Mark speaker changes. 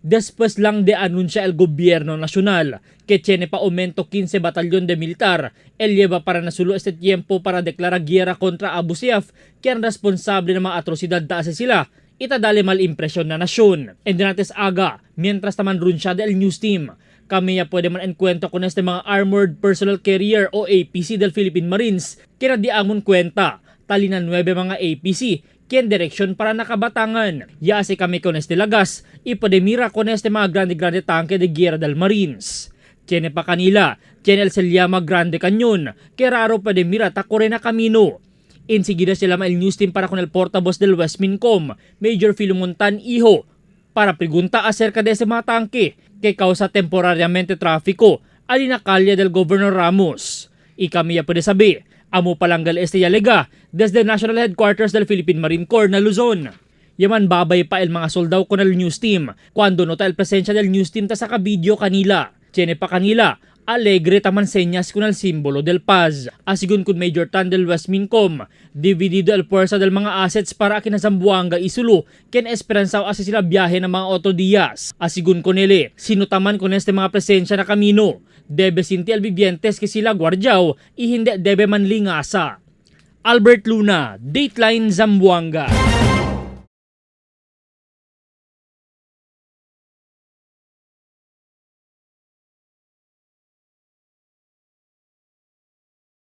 Speaker 1: Después lang de anuncia el gobierno nacional que tiene pa aumento 15 batallón de militar, él lleva para nasulo este tiempo para declarar guerra contra Abu Sayyaf, que ang responsable ng mga atrosidad na asa sila, itadali mal impresyon na nasyon. And nates aga, mientras naman runsyada el news team, kami ya pwede man enkwento con este mga Armored Personnel Carrier o APC del Philippine Marines, kina di amon kwenta, talinan 9 mga APC, kien direksyon para nakabatangan. Yasi kami con este lagas, ipodemira con este mga grande tanque de guerra del Marines. Tiene pa kanila, tiene el Selyama Grande Canyon, que raro podemira takore na kamino. Enseguida sila el news team para con el portavoz del West Mincom, Major Filomontan Iho, para pregunta acerca de ese mga tanque que causa temporariamente tráfico alina kalye del Governor Ramos. Y kami ya puede sabi, amo palanggal este yalega desde National Headquarters del Philippine Marine Corps na Luzon. Yaman babay pa el mga soldaw con el news team cuando nota el presensya del news team ta sa kabidyo kanila. Tiene pa kanila, alegre taman senyas con el simbolo del paz. Asigun kun Major Tan del West Mincom, dividido el puwersa del mga assets para kinasambuanga isulu, ken esperansaw asa sila biyahe ng mga otodiyas. Asigun kun ele, sinutaman kun este mga presensya na kamino, debe sinti al vivientes que sila guardyaw, hindi debe man lingasa. Albert Luna, Dateline Zamboanga.